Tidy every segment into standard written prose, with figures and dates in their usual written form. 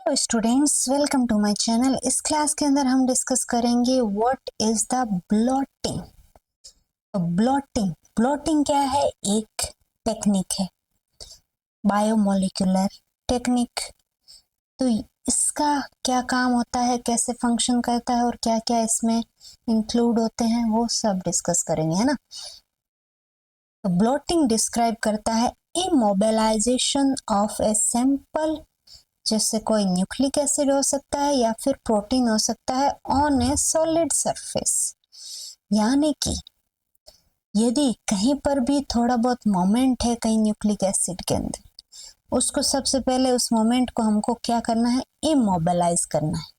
Hello students, welcome to my channel. इस class के अंदर हम डिस्कस करेंगे what is the blotting. Blotting blotting क्या है? एक टेक्निक है, बायोमोलिकुलर टेक्निक। तो इसका क्या काम होता है, कैसे फंक्शन करता है और क्या क्या इसमें इंक्लूड होते हैं, वो सब डिस्कस करेंगे, है ना। तो ब्लॉटिंग डिस्क्राइब करता है इमोबिलाइजेशन ऑफ ए सैंपल, जैसे कोई न्यूक्लिक एसिड हो सकता है या फिर प्रोटीन हो सकता है, ऑन ए सॉलिड सरफेस। यानी कि यदि कहीं पर भी थोड़ा बहुत मोमेंट है कहीं न्यूक्लिक एसिड के अंदर, उसको सबसे पहले उस मोमेंट को हमको क्या करना है? इमोबिलाइज करना है।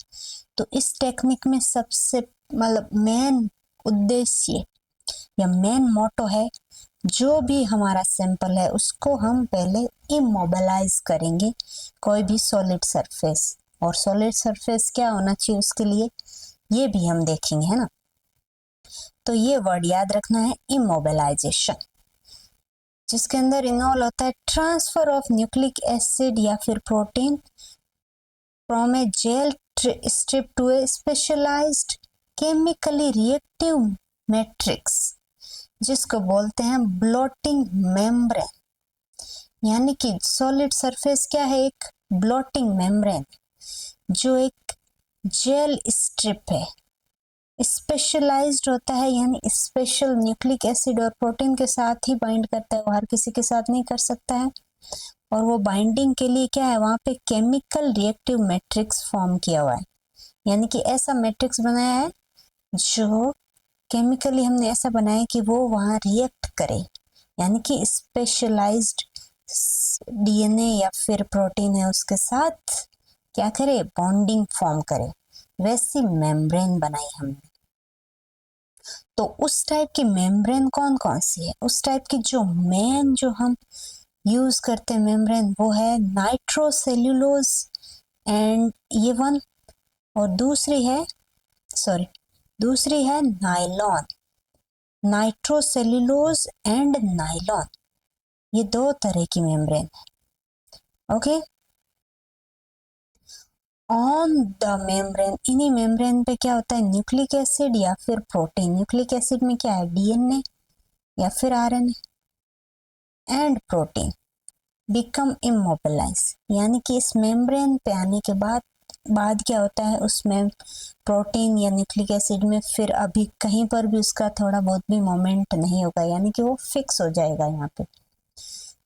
तो इस टेक्निक में सबसे मतलब मेन उद्देश्य या मेन मोटो है, जो भी हमारा सैंपल है उसको हम पहले इमोबिलाइज करेंगे कोई भी सॉलिड सरफेस। और सॉलिड सरफेस क्या होना चाहिए उसके लिए, ये भी हम देखेंगे, है ना। तो ये वर्ड याद रखना है, इमोबिलाइजेशन, जिसके अंदर इन्वॉल्व होता है ट्रांसफर ऑफ न्यूक्लिक एसिड या फिर protein from a gel strip to a specialised chemically reactive matrix, जिसको बोलते हैं ब्लॉटिंग मेम्ब्रेन। यानी कि सॉलिड सरफेस क्या है? एक ब्लॉटिंग मेम्ब्रेन, जो एक जेल स्ट्रिप है, स्पेशलाइज्ड होता है, यानी स्पेशल न्यूक्लिक एसिड और प्रोटीन के साथ ही बाइंड करता है, वो हर किसी के साथ नहीं कर सकता है। और वो बाइंडिंग के लिए क्या है, वहां पे केमिकल रिएक्टिव मैट्रिक्स फॉर्म किया हुआ है। यानी कि ऐसा मैट्रिक्स बनाया है जो केमिकली हमने ऐसा बनाया है कि वो वहां रिएक्ट करे, यानी कि स्पेशलाइज्ड डीएनए या फिर प्रोटीन है उसके साथ क्या करे? बॉन्डिंग फॉर्म करे। वैसी मेम्ब्रेन बनाई हमने। तो उस टाइप की मेम्ब्रेन कौन कौन सी है? उस टाइप की जो मेन जो हम यूज करते हैं मेम्ब्रेन, वो है नाइट्रोसेल्यूलोज एंड ये वन, और दूसरी है नायलॉन। नाइट्रोसेल्यूलोज एंड नायलॉन, ये दो तरह की मेम्ब्रेन है। ओके, ऑन द मेम्ब्रेन, इन्हीं मेम्ब्रेन पे क्या होता है? न्यूक्लिक एसिड या फिर प्रोटीन। न्यूक्लिक एसिड में क्या है? डीएनए या फिर RNA. And protein become immobilise, यानी कि इस मेम्ब्रेन पे आने के बाद क्या होता है? उसमें प्रोटीन या न्यूक्लिक एसिड में फिर अभी कहीं पर भी उसका थोड़ा बहुत भी मोमेंट नहीं होगा, यानी कि वो फिक्स हो जाएगा यहाँ पे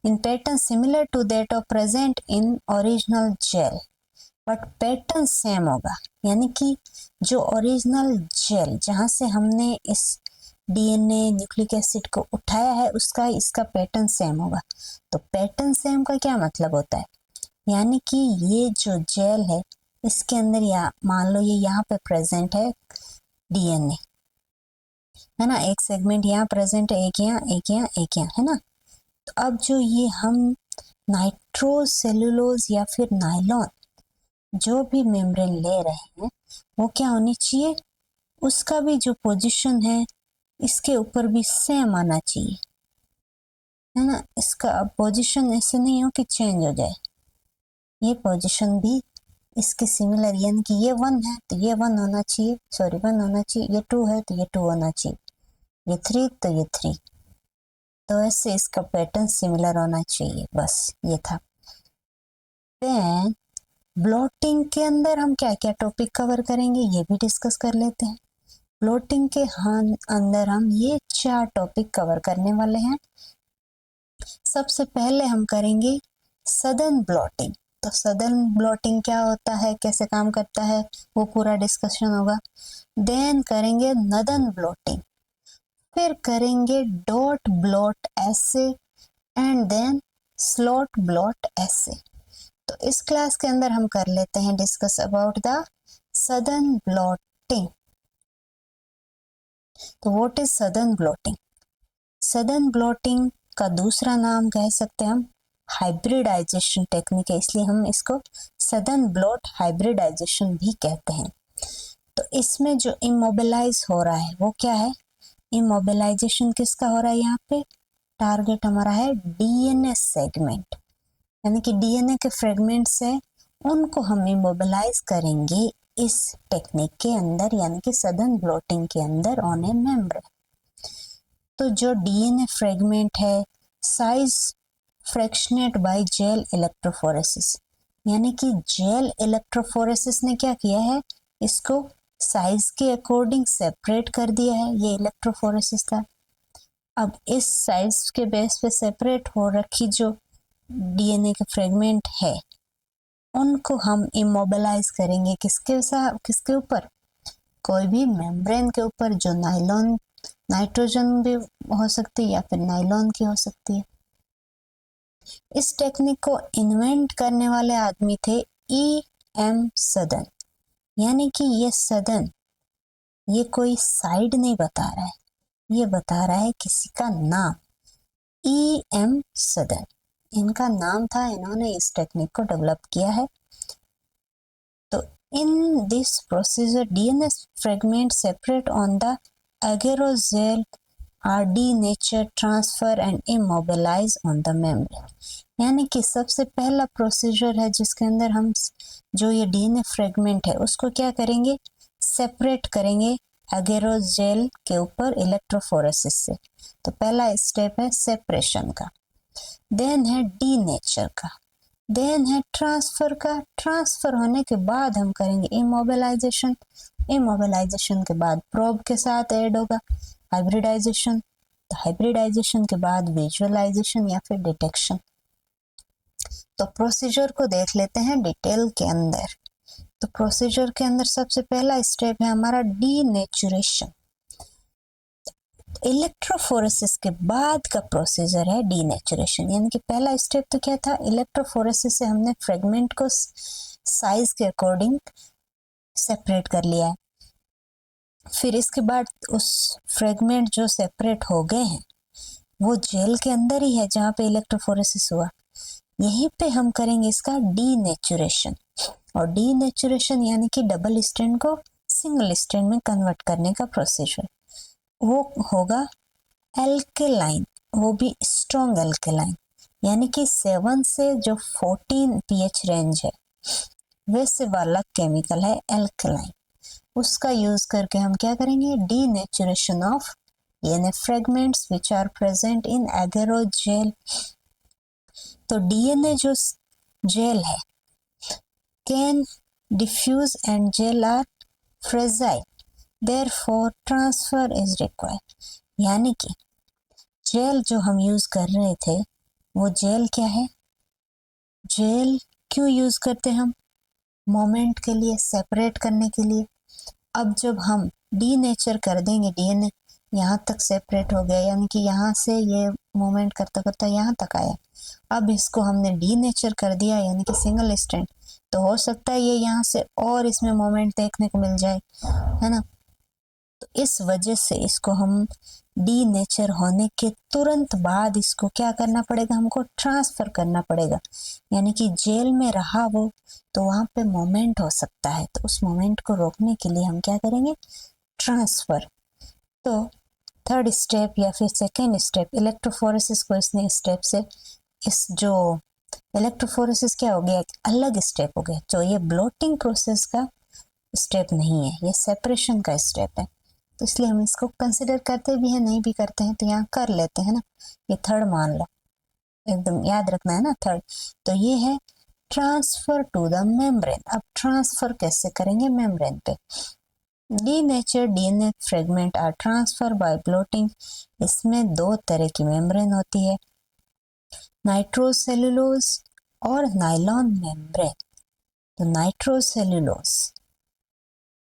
in pattern similar to that of present in original gel. But pattern same होगा, यानी कि जो ओरिजिनल जेल जहां से हमने इस डीएनए न्यूक्लिक एसिड को उठाया है उसका इसका पैटर्न सेम होगा। तो पैटर्न सेम का क्या मतलब होता है? यानी कि ये जो जेल है इसके अंदर, या मान लो ये यहाँ पे प्रेजेंट है डीएनए, है ना, एक सेगमेंट यहाँ प्रेजेंट है, एक यहाँ एक यहाँ एक यहाँ, है ना। तो अब जो ये हम नाइट्रोसेल्यूलोज या फिर नायलॉन जो भी मेम्ब्रेन ले रहे हैं, वो क्या होनी चाहिए? उसका भी जो पोजीशन है इसके ऊपर भी सेम आना चाहिए, है ना। इसका अब पोजीशन ऐसे नहीं हो कि चेंज हो जाए, ये पोजीशन भी इसके सिमिलर, यानी कि ये 1 है तो ये 1 होना चाहिए, 1 होना चाहिए, ये 2 है तो ये 2 होना चाहिए, ये 3 तो ये 3। तो ऐसे इसका पैटर्न सिमिलर होना चाहिए, बस ये था। देन ब्लॉटिंग के अंदर हम क्या क्या टॉपिक कवर करेंगे ये भी डिस्कस कर लेते हैं। ब्लॉटिंग के अंदर हम ये 4 टॉपिक कवर करने वाले हैं। सबसे पहले हम करेंगे सदर्न ब्लॉटिंग। तो सदर्न ब्लॉटिंग क्या होता है, कैसे काम करता है, वो पूरा डिस्कशन होगा। देन करेंगे नदर्न ब्लॉटिंग, फिर करेंगे डॉट ब्लॉट ऐसे, एंड देन स्लॉट ब्लॉट ऐसे। तो इस क्लास के अंदर हम कर लेते हैं discuss about the southern blotting. तो what is southern blotting? Southern blotting का दूसरा नाम कह सकते हैं हम हाइब्रिडाइजेशन टेक्निक है, इसलिए हम इसको सदर्न ब्लॉट हाइब्रिडाइजेशन भी कहते हैं। तो इसमें जो इमोबिलाइज हो रहा है वो क्या है? इमोबिलाइजेशन किसका हो रहा है? यहाँ पे टारगेट हमारा है डीएनए सेगमेंट, यानी कि डीएनए के फ्रेगमेंट से उनको हम इमोबिलाइज करेंगे इस टेक्निक के अंदर, यानी कि सदन ब्लोटिंग के अंदर ऑन ए मेम्ब्रेन। तो जो डीएनए फ्रेगमेंट है साइज फ्रैक्शनेट बाय जेल इलेक्ट्रोफोरेसिस, यानी कि जेल इलेक्ट्रोफोरेसिस ने क्या किया है, इसको साइज के अकॉर्डिंग सेपरेट कर दिया है, ये इलेक्ट्रोफोरेसिस था। अब इस साइज के बेस पे सेपरेट हो रखी जो डीएनए के फ्रेगमेंट है उनको हम इमोबिलाइज करेंगे किसके ऊपर, कोई भी मेम्ब्रेन के ऊपर, जो नाइट्रोजन भी हो सकती है या फिर नायलॉन की हो सकती है। इस टेक्निक को इन्वेंट करने वाले आदमी थे E.M. सदन, यानी कि ये सदन ये कोई साइड नहीं बता रहा है, ये बता रहा है किसी का नाम। E.M. सदन इनका नाम था, इन्होंने इस टेक्निक को डेवलप किया है। तो in this procedure DNA fragment separate on the agarose are denatured, transfer and immobilize on the membrane, यानी कि सबसे पहला प्रोसीजर है जिसके अंदर हम जो ये डीएनए फ्रेगमेंट है उसको क्या करेंगे, सेपरेट करेंगे एगेरोस जेल के ऊपर इलेक्ट्रोफोरेसिस से। तो पहला स्टेप है सेपरेशन का, देन है डीनेचर का, देन है ट्रांसफर का, ट्रांसफर होने के बाद हम करेंगे इमोबिलाइजेशन, इमोबिलाइजेशन के बाद प्रोब के साथ ऐड होगा हाइब्रिडाइजेशन, तो हाइब्रिडाइजेशन के बाद विजुअलाइजेशन या फिर डिटेक्शन। तो प्रोसीजर को देख लेते हैं डिटेल के अंदर। तो प्रोसीजर के अंदर सबसे पहला स्टेप है हमारा डीनेचुरेशन। इलेक्ट्रोफोरेसिस के बाद का प्रोसीजर है डीनेचुरेशन, यानी कि पहला स्टेप तो क्या था, इलेक्ट्रोफोरेसिस से हमने फ्रेगमेंट को साइज के अकॉर्डिंग सेपरेट कर लिया है। फिर इसके बाद उस फ्रेगमेंट जो सेपरेट हो गए हैं वो जेल के अंदर ही है जहाँ पे इलेक्ट्रोफोरेसिस हुआ, यहीं पे हम करेंगे इसका डीनेचुरेशन। और डीनेचुरेशन यानी कि डबल स्ट्रैंड को सिंगल स्ट्रैंड में कन्वर्ट करने का प्रोसीजर, वो होगा एल्केलाइन, वो भी स्ट्रॉन्ग एल्केलाइन, यानी कि 7 से जो 14 pH रेंज है वैसे वाला केमिकल है एल्केलाइन। उसका यूज करके हम क्या करेंगे, denaturation of DNA fragments which are present in agarose gel. तो डीएनए जो जेल है can diffuse and gel are fragile, therefore transfer is required, यानी कि जेल जो हम यूज कर रहे थे वो जेल क्या है, जेल क्यों यूज करते हम, मोमेंट के लिए, सेपरेट करने के लिए। अब जब हम डीनेचर कर देंगे, डीएनए यहाँ तक सेपरेट हो गया, यानी कि यहाँ से ये मूवमेंट करता करता यहाँ तक आया, अब इसको हमने डीनेचर कर दिया यानी कि सिंगल स्ट्रैंड, तो हो सकता है ये यहाँ से और इसमें मोमेंट देखने को मिल जाए, है ना। तो इस वजह से इसको हम डीनेचर होने के तुरंत बाद इसको क्या करना पड़ेगा, हमको ट्रांसफर करना पड़ेगा, यानी कि जेल में रहा वो तो वहाँ पे मोमेंट हो सकता है, तो उस मोमेंट को रोकने के लिए हम क्या करेंगे, ट्रांसफर। तो थर्ड स्टेप या फिर सेकेंड स्टेप, इलेक्ट्रोफोरेसिस को इसने स्टेप से, इस जो इलेक्ट्रोफोरेसिस क्या हो गया, एक अलग स्टेप हो गया, तो ये ब्लोटिंग प्रोसेस का स्टेप नहीं है, ये सेपरेशन का स्टेप है, तो इसलिए हम इसको कंसिडर करते भी हैं नहीं भी करते हैं, तो यहाँ कर लेते हैं ना, ये थर्ड मान लो, एकदम याद रखना है ना थर्ड। तो ये है ट्रांसफर टू द मेम्ब्रेन। अब ट्रांसफर कैसे करेंगे मेम्ब्रेन पे, denatured DNA fragment are transfer by blotting. इसमें दो तरह की मेम्ब्रेन होती है, नाइट्रोसेल्युलोज और नायलॉन मेम्ब्रेन। तो नाइट्रोसेल्युलोज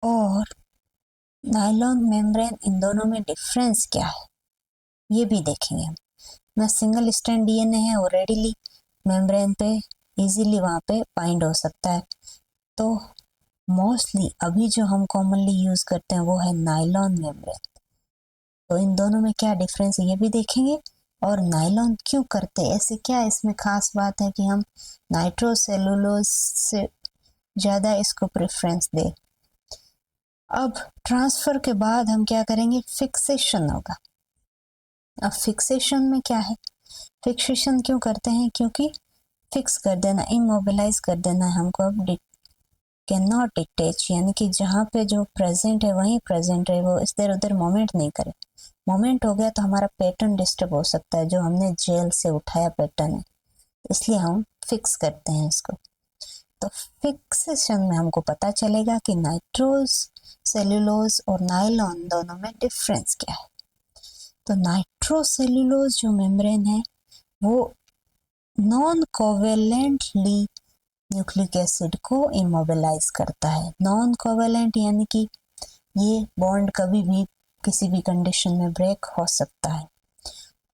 और नायलॉन मेम्ब्रेन, इन दोनों में डिफरेंस क्या है ये भी देखेंगे हम। ना सिंगल स्ट्रैंड डीएनए है, वो रेडिली मेम्ब्रेन पे इजीली वहाँ पे बाइंड हो सकता है, तो मोस्टली अभी जो हम कॉमनली यूज करते हैं वो है नायलॉन मेम्ब्रेन। तो इन दोनों में क्या डिफरेंस है ये भी देखेंगे, और नायलॉन क्यों करते हैं, ऐसे क्या इसमें खास बात है कि हम नाइट्रोसेल्युलोज से ज़्यादा इसको प्रेफरेंस दें। अब ट्रांसफर के बाद हम क्या करेंगे, फिक्सेशन होगा। अब फिक्सेशन में क्या है, फिक्सेशन क्यों करते हैं, क्योंकि फिक्स कर देना, इमोबिलाइज कर देना है हमको। अब कैन नॉट डिटेच, यानी कि जहाँ पे जो प्रेजेंट है वहीं प्रेजेंट रहे, वो इधर उधर मोमेंट नहीं करे। मोमेंट हो गया तो हमारा पैटर्न डिस्टर्ब हो सकता है, जो हमने जेल से उठाया पैटर्न है, इसलिए हम फिक्स करते हैं इसको। तो फिक्सेशन में हमको पता चलेगा कि नाइट्रोज, सेल्यूलोज और नायलॉन दोनों में डिफरेंस क्या है। तो नाइट्रोसेल्यूलोज जो मेम्ब्रेन है वो नॉन कोवेलेंटली न्यूक्लिक एसिड को इमोबिलाइज करता है। नॉन कोवेलेंट यानी कि ये बॉन्ड कभी भी किसी भी कंडीशन में ब्रेक हो सकता है।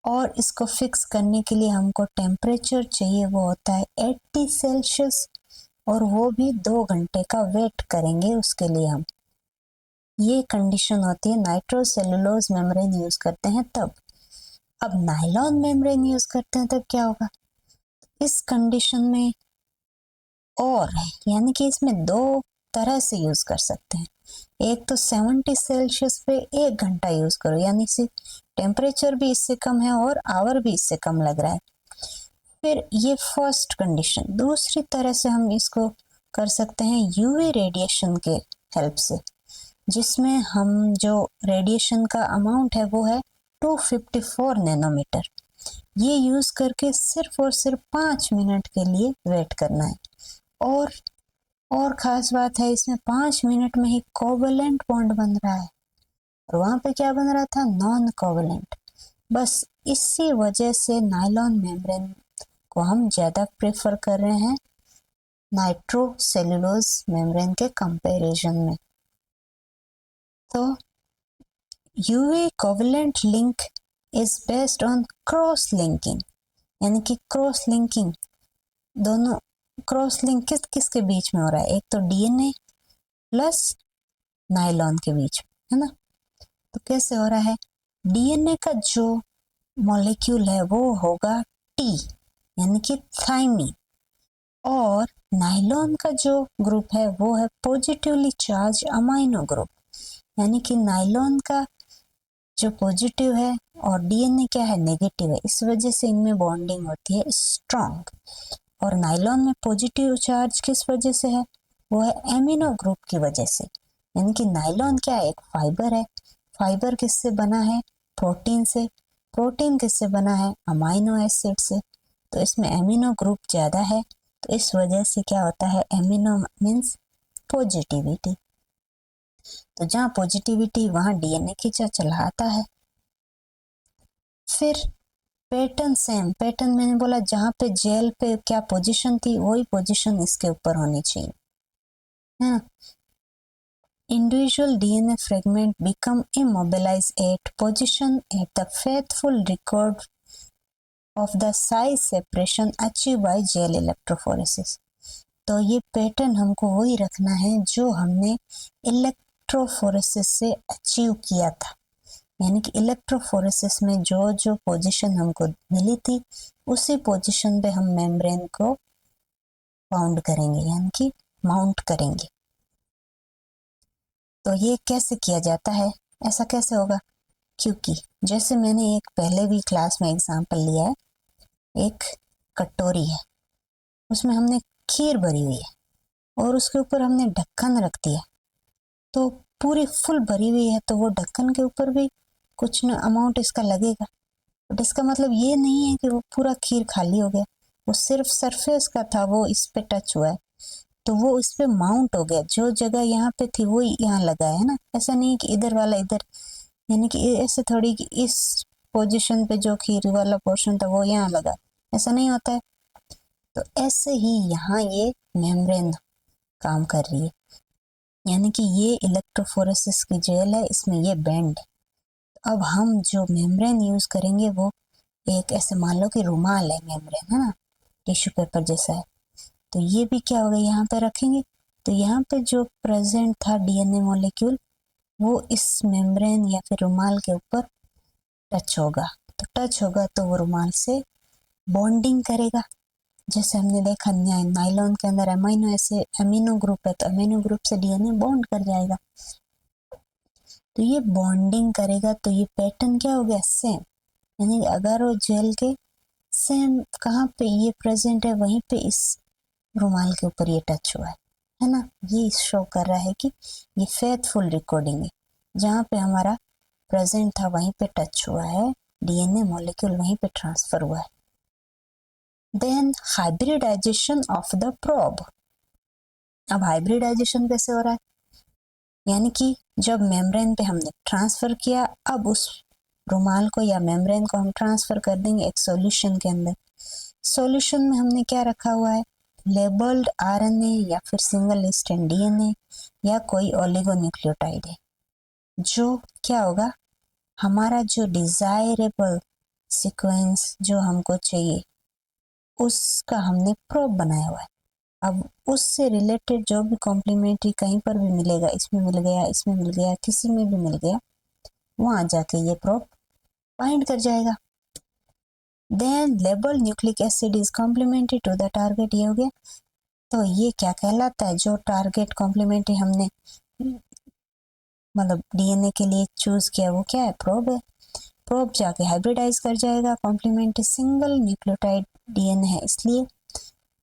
और इसको फिक्स करने के लिए हमको टेम्परेचर चाहिए, वो होता है 80 सेल्सियस, और वो भी 2 घंटे का वेट करेंगे उसके लिए हम। ये कंडीशन होती है नाइट्रोसेल्यूलोज मेम्ब्रेन यूज करते हैं तब। अब नायलॉन मेम्ब्रेन यूज करते हैं तब क्या होगा, इस कंडीशन में और है, यानी कि इसमें 2 तरह से यूज कर सकते हैं। एक तो 70 सेल्सियस पे 1 घंटा यूज करो, यानी से टेम्परेचर भी इससे कम है और आवर भी इससे कम लग रहा है। फिर ये फर्स्ट कंडीशन। दूसरी तरह से हम इसको कर सकते हैं यूवी रेडिएशन के हेल्प से, जिसमें हम जो रेडिएशन का अमाउंट है वो है 254 नैनोमीटर। ये यूज करके सिर्फ और सिर्फ 5 मिनट के लिए वेट करना है। और खास बात है, इसमें 5 मिनट में ही कोवेलेंट बॉन्ड बन रहा है, और वहां पे क्या बन रहा था, नॉन कोवेलेंट। बस इसी वजह से नायलॉन मेम्ब्रेन को हम ज्यादा प्रेफर कर रहे हैं नाइट्रोसेल्यूलोज मेम्ब्रेन के कंपैरिजन में। तो UV covalent link is based on cross linking, यानी कि क्रॉस लिंकिंग दोनों, क्रॉस लिंक किस किस के बीच में हो रहा है, एक तो डीएनए प्लस नायलॉन के बीच, है ना। तो कैसे हो रहा है, डीएनए का जो मॉलिक्यूल है वो होगा टी, यानी कि थाइमीन, और नायलॉन का जो ग्रुप है वो है पॉजिटिवली चार्ज अमाइनो ग्रुप, यानी कि नायलॉन का जो पॉजिटिव है और डीएनए क्या है, नेगेटिव है। इस वजह से इनमें बॉन्डिंग होती है स्ट्रॉन्ग। और नायलॉन में पॉजिटिव चार्ज किस वजह से है, वो है एमिनो ग्रुप की वजह से। यानी कि नायलॉन क्या है, एक फाइबर है। फाइबर किससे बना है, प्रोटीन से। प्रोटीन किससे बना है, अमाइनो एसिड से। तो इसमें एमिनो ग्रुप ज्यादा है, तो इस वजह से क्या होता है, एमिनो मीन्स पॉजिटिविटी। तो जहाँ पॉजिटिविटी वहां डीएनए खींचा चलाता है। फिर पैटर्न सेम, पैटर्न मैंने बोला जहाँ पे जेल पे क्या पोजीशन थी वही पोजीशन इसके ऊपर होनी चाहिए, है ना। Individual DNA fragment become immobilized at position at the faithful record of the size separation achieved by gel electrophoresis। तो ये पैटर्न हमको वही रखना है जो हमने इलेक्ट्रोफोरेसिस से अचीव किया था, यानी कि इलेक्ट्रोफोरेसिस में जो जो पोजीशन हमको मिली थी उसी पोजीशन पे हम मेम्ब्रेन को बाउंड करेंगे, यानी कि माउंट करेंगे। तो ये कैसे किया जाता है, ऐसा कैसे होगा, क्योंकि जैसे मैंने एक पहले भी क्लास में एग्जांपल लिया है, एक कटोरी है, उसमें हमने खीर भरी हुई है और उसके ऊपर हमने ढक्कन रख दिया, तो पूरी फुल भरी हुई है, तो वो ढक्कन के ऊपर भी कुछ न अमाउंट इसका लगेगा। बट इसका मतलब ये नहीं है कि वो पूरा खीर खाली हो गया, वो सिर्फ सरफेस का था, वो इस पे टच हुआ है तो वो इस पे माउंट हो गया। जो जगह यहाँ पे थी वो यहाँ लगा है ना, ऐसा नहीं कि इधर वाला इधर, यानी कि ऐसे थोड़ी कि इस पोजीशन पे जो खीर वाला पोर्शन था वो यहाँ लगा, ऐसा नहीं होता है। तो ऐसे ही यहाँ ये मेम्ब्रेन काम कर रही है, यानी कि ये इलेक्ट्रोफोरेसिस की जेल है, इसमें ये बैंड है। अब हम जो मेम्ब्रेन यूज करेंगे वो एक ऐसे मान लो कि रुमाल है मेम्ब्रेन, है ना, टिश्यू पेपर जैसा है। तो ये भी क्या होगा, यहाँ पे रखेंगे तो यहाँ पे जो प्रेजेंट था डीएनए मॉलिक्यूल वो इस मेम्ब्रेन या फिर रुमाल के ऊपर टच होगा। तो टच होगा तो वो रुमाल से बॉन्डिंग करेगा। जैसे हमने देखा नायलॉन के अंदर अमीनो ग्रुप है, तो अमीनो ग्रुप से डीएनए बॉन्ड कर जाएगा। तो ये बॉन्डिंग करेगा, तो ये पैटर्न क्या हो गया, सेम। यानी अगर वो जेल के सेम कहाँ पे ये प्रेजेंट है, वहीं पे इस रुमाल के ऊपर ये टच हुआ है ना। ये शो कर रहा है कि ये फेथफुल रिकॉर्डिंग है, जहाँ पे हमारा प्रेजेंट था वहीं पे टच हुआ है, डीएनए मॉलिक्यूल वहीं पे ट्रांसफर हुआ है। Then hybridisation of the probe. अब हाइब्रिडाइजेशन कैसे हो रहा है, यानी कि जब मेम्ब्रेन पे हमने ट्रांसफर किया, अब उस रुमाल को या मेम्ब्रेन को हम ट्रांसफर कर देंगे एक सॉल्यूशन के अंदर। सॉल्यूशन में हमने क्या रखा हुआ है, लेबल्ड आरएनए या फिर सिंगल स्ट्रैंड डीएनए या कोई ओलिगोन्यूक्लियोटाइड है, जो क्या होगा, हमारा जो डिजायरेबल सीक्वेंस जो हमको चाहिए उसका हमने प्रोब बनाया हुआ है। अब उससे रिलेटेड जो भी कॉम्प्लीमेंट्री कहीं पर भी मिलेगा, इसमें मिल गया, इसमें मिल गया, किसी में भी मिल गया, वहां जाके ये प्रोब बाइंड कर जाएगा। Then label nucleic acid is complementary to the target, ये हो गया। तो ये क्या कहलाता है, जो टारगेट कॉम्प्लीमेंट्री हमने मतलब डीएनए के लिए चूज किया वो क्या है, प्रोब है। प्रोब जाके हाइब्रिडाइज कर जाएगा, कॉम्प्लीमेंट्री सिंगल न्यूक्लियोटाइड डीएनए है इसलिए,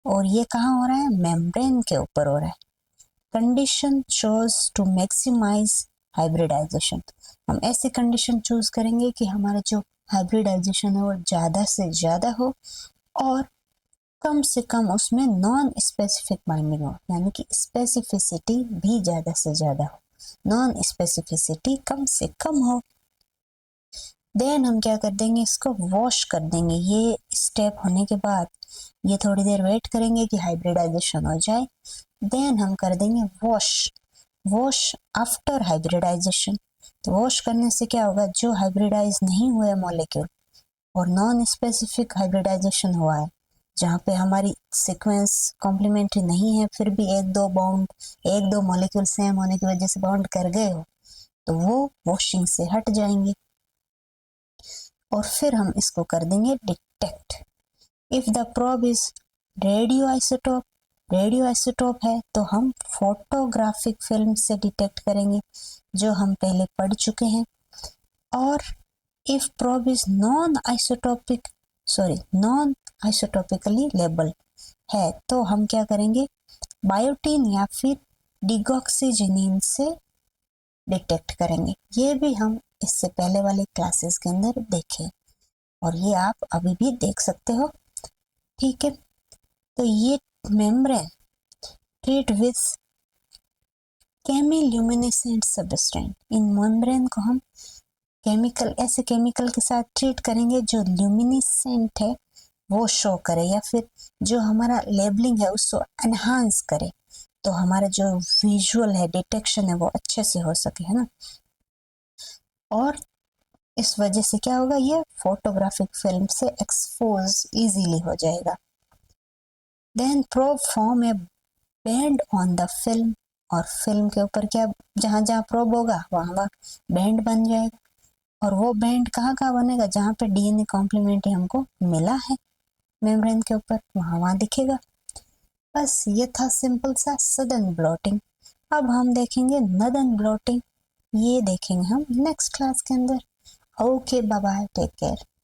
और ये कहाँ हो रहा है, मेम्ब्रेन के ऊपर हो रहा है। Condition chose to maximise hybridisation, हम ऐसी कंडीशन चूज करेंगे कि हमारा जो हाइब्रिडाइजेशन है वो ज़्यादा से ज़्यादा हो और कम से कम उसमें नॉन स्पेसिफिक बाइंडिंग हो, यानी कि स्पेसिफिसिटी भी ज़्यादा से ज़्यादा हो, नॉन स्पेसिफिसिटी कम से कम हो। देन हम क्या कर देंगे, इसको वॉश कर देंगे। ये स्टेप होने के बाद ये थोड़ी देर वेट करेंगे कि हाइब्रिडाइजेशन हो जाए, देन हम कर देंगे वॉश। वॉश आफ्टर हाइब्रिडाइजेशन, तो वॉश करने से क्या होगा, जो हाइब्रिडाइज नहीं हुए मॉलिक्यूल और नॉन स्पेसिफिक हाइब्रिडाइजेशन हुआ है, जहाँ पे हमारी सीक्वेंस कॉम्प्लीमेंट्री नहीं है फिर भी एक दो मॉलिक्यूल सेम होने की वजह से बॉन्ड कर गए हो, तो वो वॉशिंग से हट जाएंगे और फिर हम इसको कर देंगे detect. If the probe is radio isotope, radio isotope है तो हम फोटोग्राफिक फिल्म से डिटेक्ट करेंगे, जो हम पहले पढ़ चुके हैं। और if probe is non isotopically label है तो हम क्या करेंगे, बायोटीन या फिर डिगॉक्सीजिनिन से डिटेक्ट करेंगे। ये भी हम इससे पहले वाले क्लासेस के अंदर देखे और ये आप अभी भी देख सकते हो, ठीक है। तो ये membrane treat with chemiluminescent substance, इन मेम्ब्रेन को हम ऐसे केमिकल के साथ ट्रीट करेंगे जो ल्यूमिनेसेंट है वो शो करे, या फिर जो हमारा लेबलिंग है उसको एनहांस करे, तो हमारा जो विजुअल है, डिटेक्शन है, वो अच्छे से हो सके, है ना। और इस वजह से क्या होगा, ये फोटोग्राफिक फिल्म से एक्सपोज इजीली हो जाएगा। Then probe form a band on the film, और फिल्म के ऊपर क्या, जहां जहां प्रोब होगा वहां बैंड बन जाएगा, और वो बैंड कहाँ कहाँ बनेगा, जहाँ पे डीएनए कॉम्प्लीमेंट्री हमको मिला है मेम्ब्रेन के ऊपर, वहां वहां दिखेगा। बस ये था सिंपल सा सदर्न ब्लॉटिंग। अब हम देखेंगे नदर्न ब्लॉटिंग, ये देखेंगे हम नेक्स्ट क्लास के अंदर। Okay, bye bye, take care.